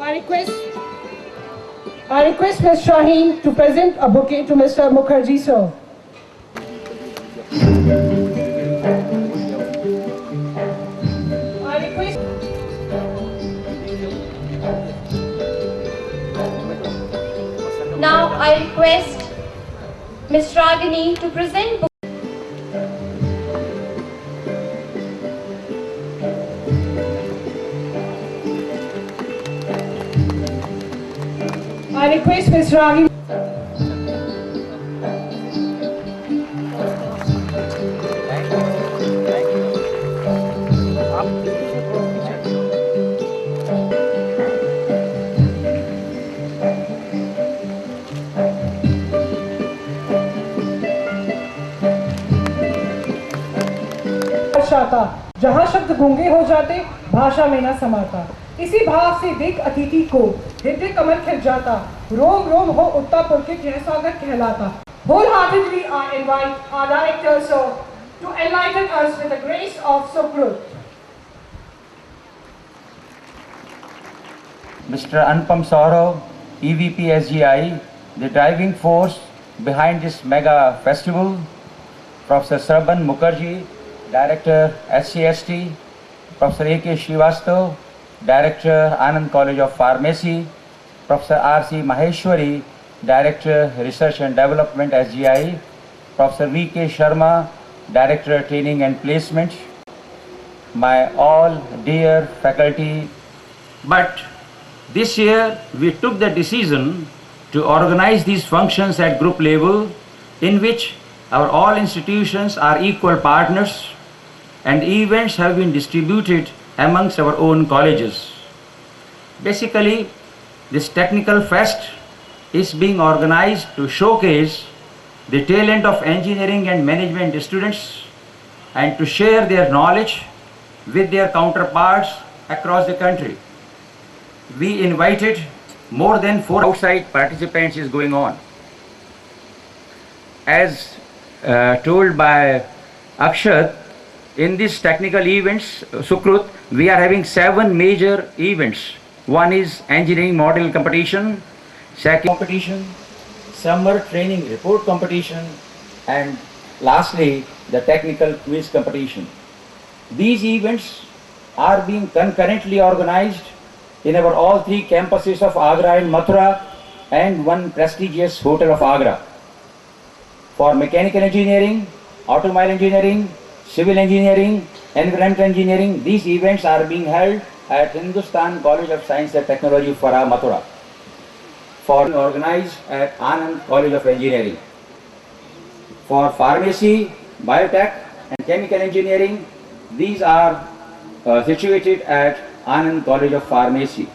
I request Ms. Shaheen to present a bouquet to Mr. Mukherjee, sir. I request Now I request Ms. Ragini to present Ms. Ragini. जहाँ शब्द गूंगे हो जाते भाषा में न समाता, इसी भाव से देख अतिथि को हृदय कमल खिल जाता, रोम रोम हो उठता पुलकित यह स्वागत कहलाता. Wholeheartedly I invite our director sir to enlighten us with the grace of Sukrut. Mr. Anupam Saurav, EVP SGI, the driving force behind this mega festival, Professor Sarban Mukherjee, Director SCST, Professor A.K. Srivastav, Director Anand College of Pharmacy, Professor R.C. Maheshwari, Director Research and Development SGI, Professor V.K. Sharma, Director Training and Placement, my all dear faculty. But this year we took the decision to organize these functions at group level, in which our all institutions are equal partners, and events have been distributed amongst our own colleges. Basically, this technical fest is being organized to showcase the talent of engineering and management students and to share their knowledge with their counterparts across the country. We invited more than 4 outside participants is going on. As told by Akshat, in these technical events, Sukrut, we are having 7 major events. One is engineering model competition, second competition, summer training report competition, and lastly the technical quiz competition. These events are being concurrently organized in our all 3 campuses of Agra and Mathura and one prestigious hotel of Agra. For mechanical engineering, automobile engineering, civil engineering, environmental engineering, these events are being held at Hindustan College of Science and Technology, Farah, Mathura. For organized at Anand College of Engineering. For pharmacy, biotech and chemical engineering, these are situated at Anand College of Pharmacy.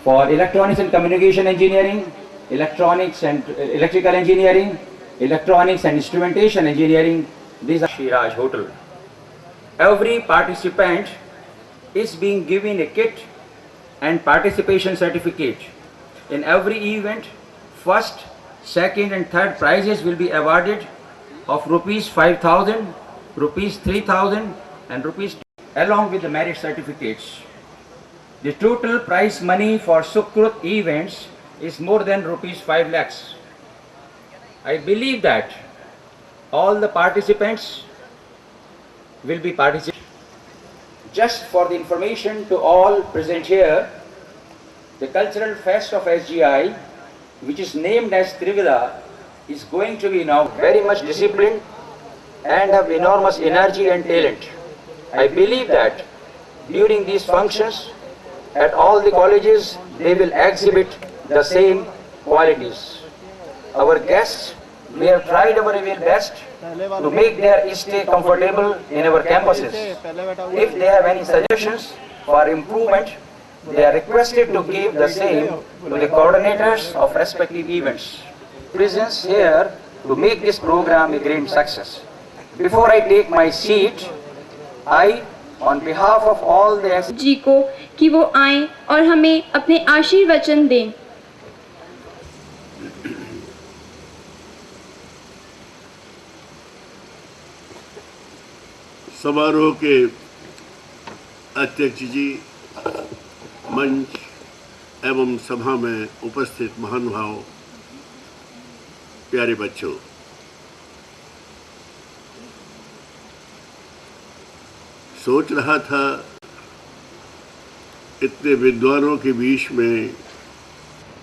For electronics and communication engineering, electronics and electrical engineering, electronics and instrumentation engineering, these are Shiraj Hotel. Every participant is being given a kit and participation certificate. In every event, first, second and third prizes will be awarded of rupees 5,000, rupees 3,000 and rupees 2,000, along with the merit certificates. The total prize money for Sukrut events is more than rupees 5 lakhs. I believe that all the participants will be participating. Just for the information to all present here, the cultural fest of SGI, which is named as Trivida, is going to be now very much disciplined and have enormous energy and talent. I believe that during these functions at all the colleges, they will exhibit the same qualities. Our guests, we have tried our very best to make their stay comfortable in our campuses. If they have any suggestions for improvement, they are requested to give the same to the coordinators of respective events. Presence here to make this program a great success. Before I take my seat, I, on behalf of all the जी को कि वो आएं और हमें अपने आशीर्वचन दें. समारोह के अध्यक्ष जी, मंच एवं सभा में उपस्थित महानुभाव, प्यारे बच्चों, सोच रहा था इतने विद्वानों के बीच में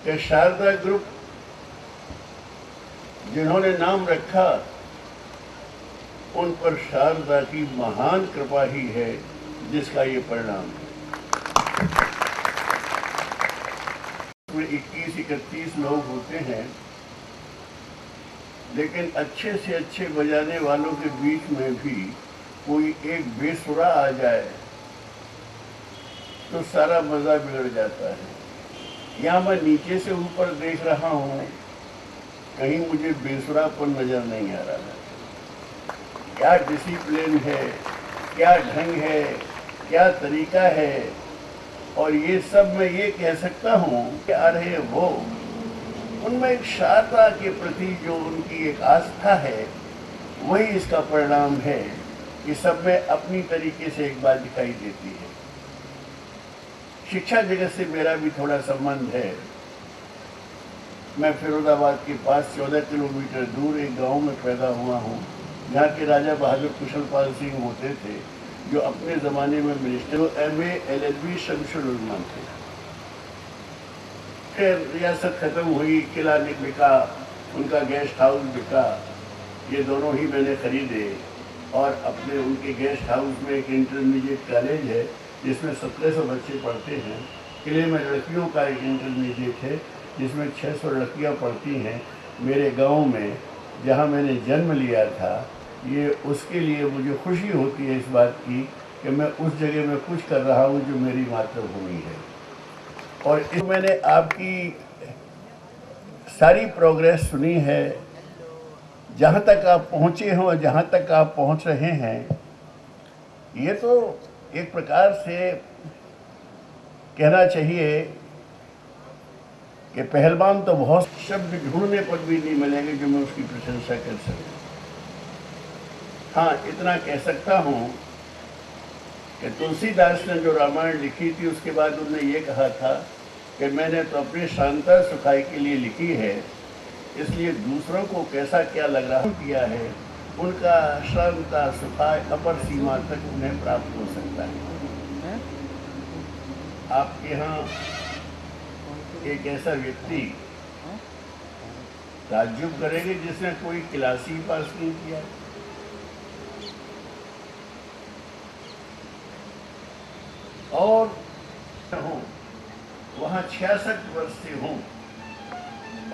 कि शारदा ग्रुप जिन्होंने नाम रखा उन पर शारदा की महान कृपा ही है जिसका ये परिणाम है। 21-31 लोग होते हैं, लेकिन अच्छे से अच्छे बजाने वालों के बीच में भी कोई एक बेसुरा आ जाए तो सारा मजा बिगड़ जाता है। यहाँ मैं नीचे से ऊपर देख रहा हूँ, कहीं मुझे बेसुरापन नजर नहीं आ रहा है। क्या डिसिप्लिन है, क्या ढंग है, क्या तरीका है, और ये सब मैं ये कह सकता हूँ कि अरे वो उनमें एक शारदा के प्रति जो उनकी एक आस्था है वही इसका परिणाम है कि सब में अपनी तरीके से एक बात दिखाई देती है। शिक्षा जगत से मेरा भी थोड़ा संबंध है। मैं फिरोजाबाद के पास 14 किलोमीटर दूर एक गांव में पैदा हुआ हूँ, जहाँ के राजा बहादुर कुशलपाल सिंह होते थे, जो अपने ज़माने में मिनिस्टर MA LLB शमशुल उलमा थे। फिर रियासत ख़त्म हुई, किला बिका, उनका गेस्ट हाउस बिका, ये दोनों ही मैंने ख़रीदे और अपने उनके गेस्ट हाउस में एक इंटरमीडिएट कॉलेज है जिसमें 1700 बच्चे पढ़ते हैं। किले में लड़कियों का एक इंटरमीडिएट है जिसमें 600 लड़कियाँ पढ़ती हैं। मेरे गाँव में जहाँ मैंने जन्म लिया था, ये उसके लिए मुझे खुशी होती है इस बात की कि मैं उस जगह में कुछ कर रहा हूँ जो मेरी मातृभूमि है। और इस मैंने आपकी सारी प्रोग्रेस सुनी है, जहाँ तक आप पहुँचे हो और जहाँ तक आप पहुँच रहे हैं, ये तो एक प्रकार से कहना चाहिए कि पहलवान तो बहुत शब्द ढूंढने पर भी नहीं मिलेंगे जो मैं उसकी प्रशंसा कर सकूं। हाँ, इतना कह सकता हूँ कि तुलसीदास ने जो रामायण लिखी थी उसके बाद उन्होंने ये कहा था कि मैंने तो अपने शांता सुखाई के लिए लिखी है, इसलिए दूसरों को कैसा क्या लग रहा किया है, उनका शांता सुखाई अपर सीमा तक उन्हें प्राप्त हो सकता है। आपके यहाँ एक ऐसा व्यक्ति ताज्जुब करेंगे जिसने कोई क्लास ही पास नहीं किया, और हूँ वहाँ 66 वर्ष से हूँ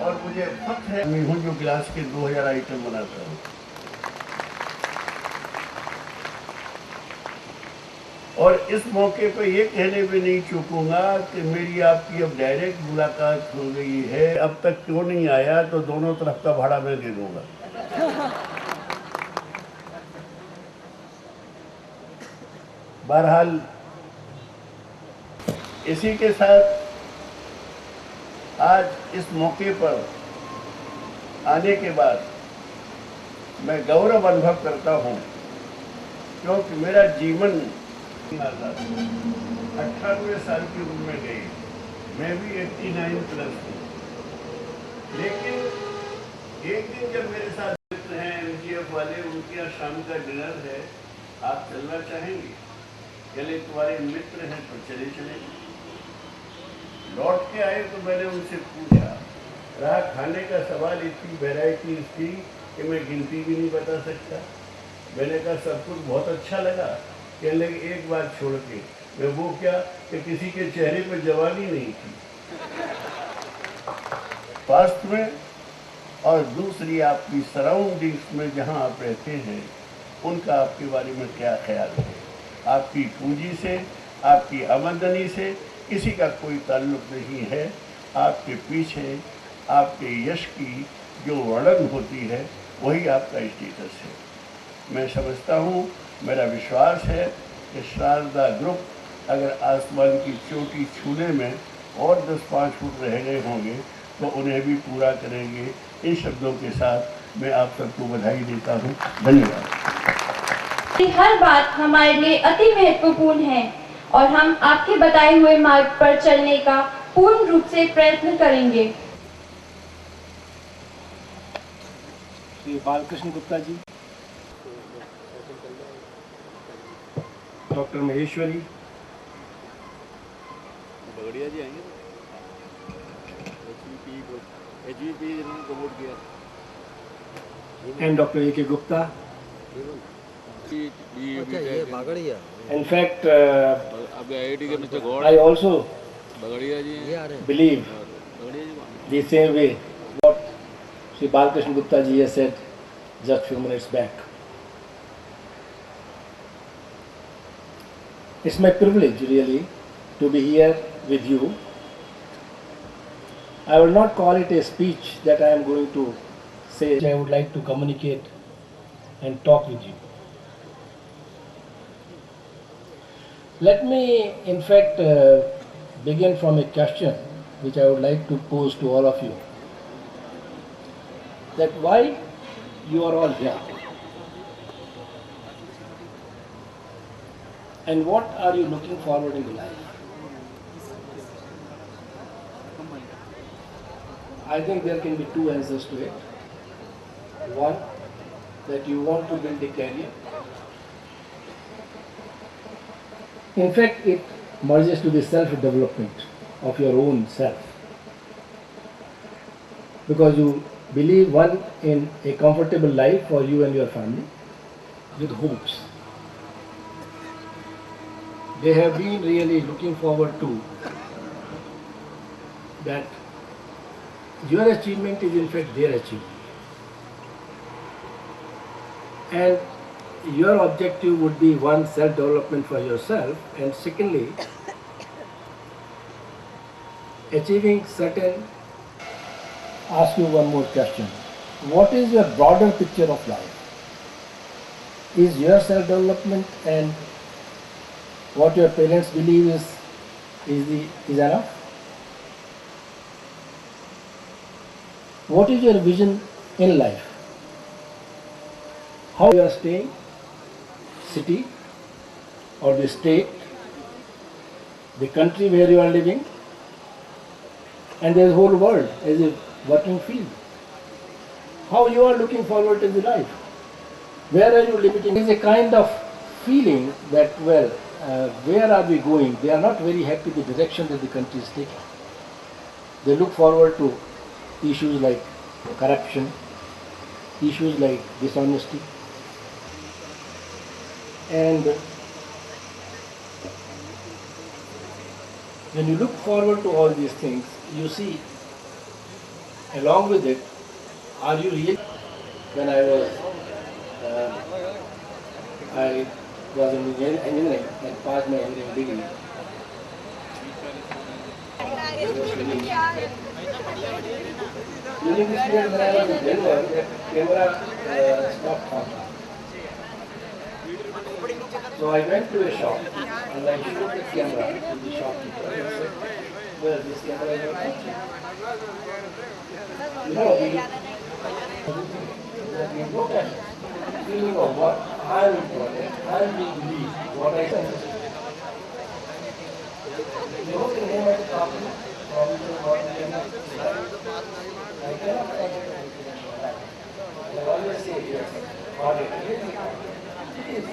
और मुझे फख्र है मैं हूँ जो गिलास के 2000 आइटम बनाता हूँ। और इस मौके पे ये कहने पे नहीं चूकूंगा कि मेरी आपकी अब डायरेक्ट मुलाकात हो गई है, अब तक क्यों नहीं आया, तो दोनों तरफ का भाड़ा मैं दे दूंगा। बहरहाल इसी के साथ आज इस मौके पर आने के बाद मैं गौरव अनुभव करता हूँ, क्योंकि मेरा जीवन 98 साल की उम्र में गई, मैं भी 89 प्लस हूँ। लेकिन एक दिन जब मेरे साथ मित्र हैं MGF वाले, उनके यहाँ शाम का डिनर है, आप चलना चाहेंगे? चले, तुम्हारे मित्र हैं तो चले चलेंगे। लौट के आए तो मैंने उनसे पूछा, रहा खाने का सवाल, इतनी वैरायटी थी कि मैं गिनती भी नहीं बता सकता। मैंने कहा सब कुछ बहुत अच्छा लगा, कहने लगे एक बात छोड़ के। मैं वो क्या कि किसी के चेहरे पर जवानी नहीं थी पास्ट में, और दूसरी आपकी सराउंडिंग्स में जहाँ आप रहते हैं उनका आपके बारे में क्या ख्याल है। आपकी पूंजी से, आपकी आमदनी से किसी का कोई ताल्लुक नहीं है। आपके पीछे आपके यश की जो वर्णन होती है वही आपका स्टेटस है। मैं समझता हूँ, मेरा विश्वास है कि शारदा ग्रुप अगर आसमान की चोटी छूने में और 10-5 फुट रह गए होंगे तो उन्हें भी पूरा करेंगे। इन शब्दों के साथ मैं आप सबको बधाई देता हूँ। धन्यवाद। हर बात हमारे लिए अति महत्वपूर्ण है और हम आपके बताए हुए मार्ग पर चलने का पूर्ण रूप से प्रयत्न करेंगे। श्री बालकृष्ण गुप्ता जी, डॉक्टर महेश्वरी, बगड़िया जी आएंगे, एचवीपी इन्होंने प्रमोट किया, and doctor A K Gupta. ये बगड़िया, In fact, अब आईआईटी के mister Gaur, I also Bagadia ji हैं, believe Bagadia ji the same way what Sri Balkrishna Gupta ji has said just few minutes back. It's my privilege really to be here with you. I will not call it a speech that I am going to say. I would like to communicate and talk with you. Let me in fact begin from a question which I would like to pose to all of you. That why you are all here? And what are you looking forward in life? I think there can be two answers to it. One, that you want to build a career. In fact, it merges to the self-development of your own self. Because you believe, one, in a comfortable life for you and your family with hopes. They have been really looking forward to that your achievement is in fact their achievement. And your objective would be, one, self-development for yourself, and secondly, achieving certain. Ask you one more question. What is your broader picture of life? Is your self-development and what your parents believe is enough? What is your vision in life? How you are staying? City or the state, the country where you are living, and there is whole world as a working field. How you are looking forward to the life? Where are you limiting? There is a kind of feeling that, well, where are we going? They are not very happy with the direction that the country is taking. They look forward to issues like corruption, issues like dishonesty. And when you look forward to all these things, you see, along with it, are you really? When I was in engineering and passed my engineering degree. During this period when I was in Denver, that camera stopped functioning. So I went to a shop and I showed the camera to the shopkeeper and said, well, this camera is not functioning. You know, we look at feeling of what I am important, I am being believed, what I say. You know the name of the company? I cannot tell you. I always say yes, audit. It is.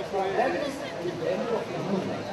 That is the value of the movement.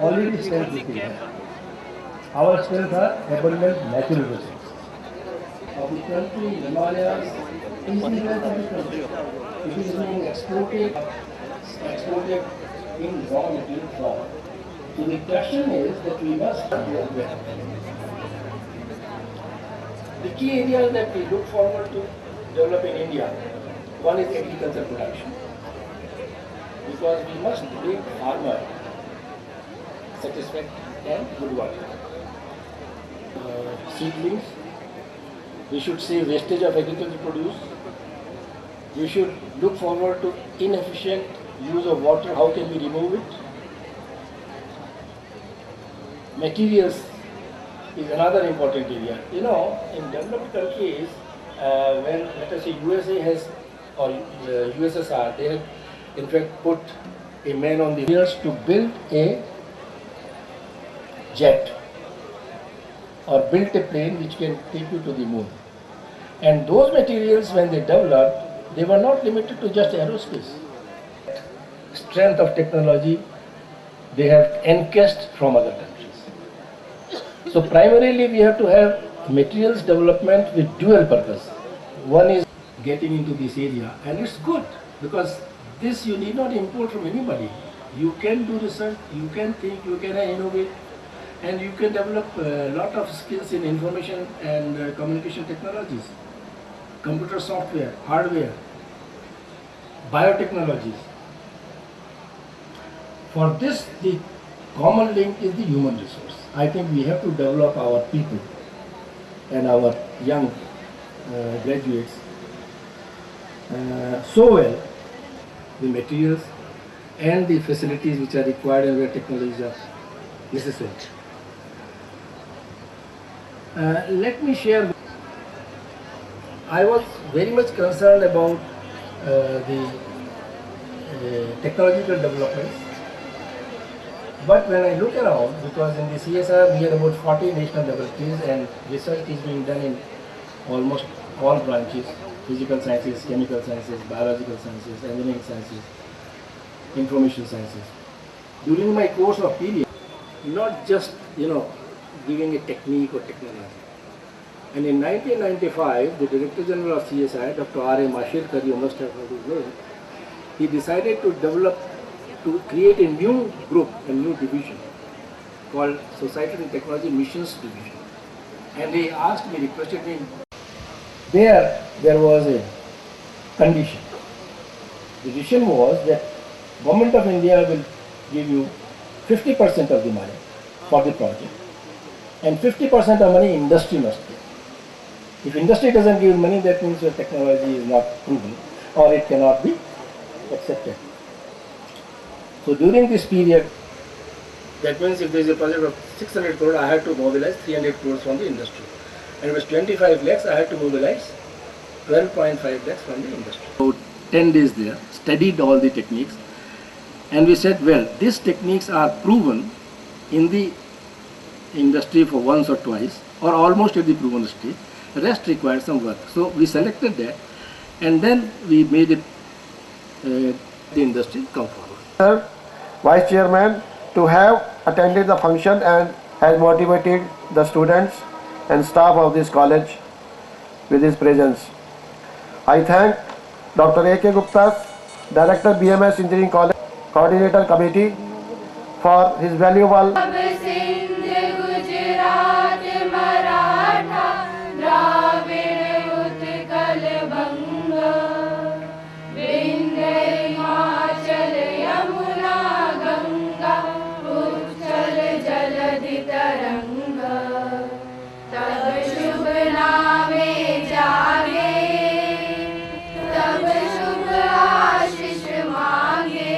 Already self-sufficient. Our strengths are abundant natural resources. Of the country, Himalayas, easily well of the country. It is being exported in raw material form. So the question is that we must work well. The key areas that we look forward to develop in India, one is agriculture production. Because we must make farmer satisfaction and good work. Seedlings, we should save wastage of agricultural produce. We should look forward to inefficient use of water, how can we remove it? Materials is another important area. You know, in developed countries, when let us say USA has, or USSR, they have in fact put a man on the wheels to build a jet or build a plane which can take you to the moon. And those materials, when they developed, they were not limited to just aerospace. Strength of technology, they have encased from other countries. So primarily we have to have materials development with dual purpose. One is getting into this area, and it's good because this you need not import from anybody. You can do research, you can think, you can innovate, and you can develop a lot of skills in information and communication technologies, computer software, hardware, biotechnologies. For this, the common link is the human resource. I think we have to develop our people and our young graduates so well, the materials and the facilities which are required and where technologies are necessary. Let me share. I was very much concerned about the technological developments. But when I look around, because in the CSR we have about 40 national laboratories and research is being done in almost all branches, physical sciences, chemical sciences, biological sciences, engineering sciences, information sciences. During my course of period, not just, giving a technique or technology. And in 1995, the Director General of CSI, Dr. R.A. Mashirkar, you must have heard his name, he decided to create a new group, a new division called Society and Technology Missions Division. And he asked me, requested me, there was a condition. The decision was that Government of India will give you 50% of the money for the project and 50% of money industry must give. If industry doesn't give money, that means your technology is not proven or it cannot be accepted. So during this period, that means if there is a project of 600 crore, I had to mobilize 300 crores from the industry. And it was 25 lakhs, I had to mobilize 12.5 lakhs from the industry. So 10 days there, studied all the techniques, and we said, well, these techniques are proven in the industry for once or twice, or almost at the proven stage. The rest required some work. So we selected that, and then we made it the industry come forward. Sir, Vice Chairman, to have attended the function and has motivated the students and staff of this college with his presence. I thank Dr. A.K. Gupta, Director BMS Engineering College, Coordinator Committee, for his valuable Sindh Gujarat Maratha Dravida Utkal बंग विंध्य हिमाचल यमुना गंगा उच्चल जलधि तरंग तब शुभ नामे जागे तब शुभ आशीष मांगे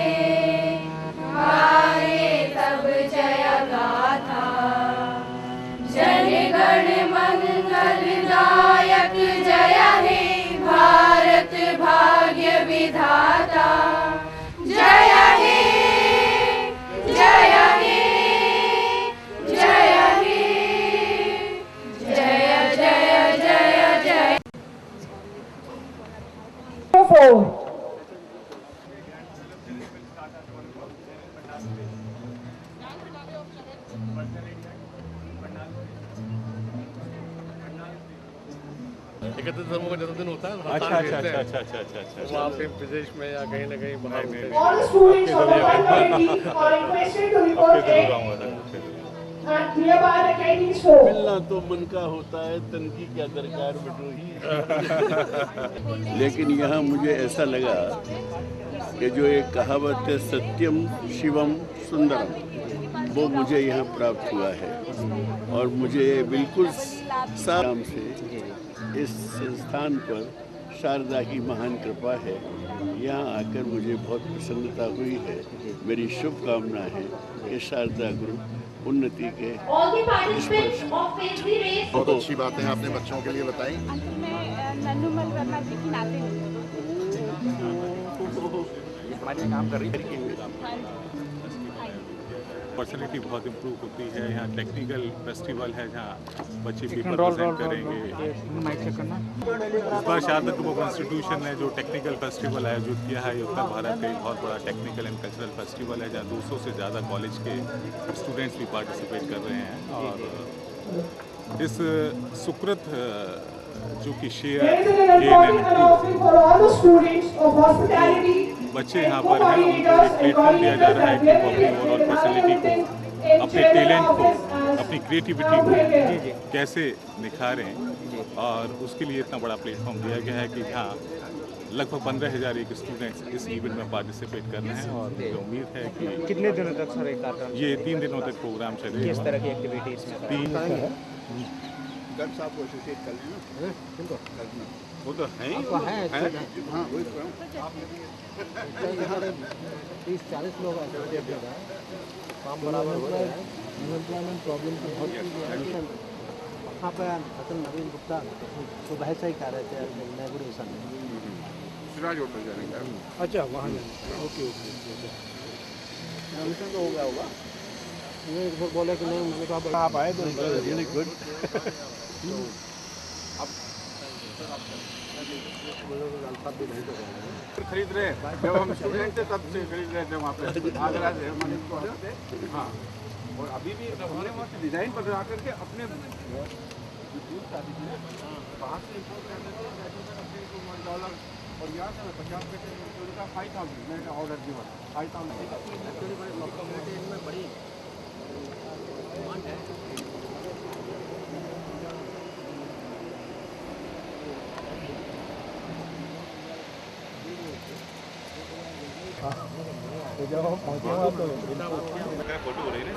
गाए तब जय गाथा जन गण मंगल दायक जय हे भारत भाग्य विधाता जय हे जय हे जय हे जय जय जय जय 4. एकत्रित धर्मों का जन्मदिन होता है वहाँ पे प्रदेश में या कहीं ना कहीं बाहर होते हैं। All the students of the community are requested to report at nearby the canteen store. मिलना तो मन का होता है, तन की क्या दरकार बटोही। लेकिन यहाँ मुझे ऐसा लगा कि जो एक कहावत है सत्यम शिवम सुंदरम, वो मुझे यहाँ प्राप्त हुआ है और मुझे बिल्कुल साराम से इस संस्थान पर शारदा की महान कृपा है। यहाँ आकर मुझे बहुत प्रसन्नता हुई है। मेरी शुभकामना है कि शारदा ग्रुप उन्नति के बहुत अच्छी बातें आपने बच्चों के लिए बताई। पर्सनैलिटी बहुत इम्प्रूव होती है। यहाँ टेक्निकल फेस्टिवल है जहाँ बच्चे पेपर प्रेजेंट करेंगे। इस बार शारदा ग्रुप ऑफ इंस्टीट्यूशन ने जो टेक्निकल फेस्टिवल आयोजित किया है, ये उत्तर भारत का एक बहुत बड़ा टेक्निकल एंड कल्चरल फेस्टिवल है जहाँ 200 से ज़्यादा कॉलेज के स्टूडेंट्स भी पार्टिसिपेट कर रहे हैं। और इस सुकृत जो कि share for all the students of hospitality. बच्चे यहाँ पर हैं, उनको एक प्लेटफॉर्म दिया जा रहा है कि वो अपनी ओवरऑल पर्सनैलिटी को, अपने टैलेंट को, अपनी क्रिएटिविटी को कैसे निखारें, और उसके लिए इतना बड़ा प्लेटफॉर्म दिया गया है कि जहाँ लगभग 15,000 एक स्टूडेंट्स इस इवेंट में पार्टिसिपेट कर रहे हैं। और मुझे उम्मीद है कि कितने दिनों तक सर एक कार्यक्रम, ये 3 दिनों तक प्रोग्राम चलेगा। किस तरह की एक्टिविटीज में 3 साहब को एसोसिएट कर लेना, वो तो है ही, हाँ वही तो 30-40 लोग काम बराबर हो रहा है। अनएम्प्लॉयमेंट प्रॉब्लम तो बहुत वहाँ पर नवीन गुप्ता सुबह से ही कह रहे थे इनॉग्रेशन में सिराज होटल जाने। अच्छा वहाँ ओके एडमिशन तो हो गया होगा। मैं एक बार बोला कि नहीं, मैंने कहा आप आए तो रियली गुड। खरीद रहे जब हम स्टूडेंट थे तब से खरीद रहे थे वहाँ पे आगरा से। हाँ, और अभी भी हमने वहाँ से डिज़ाइन बदला करके अपने बाहर से $1 और यहाँ से $50 5,000 मैंने ऑर्डर दिया 5,000 में बड़ी तो जब हम पहुँचे वहाँ तो फोटो हो रही है ना,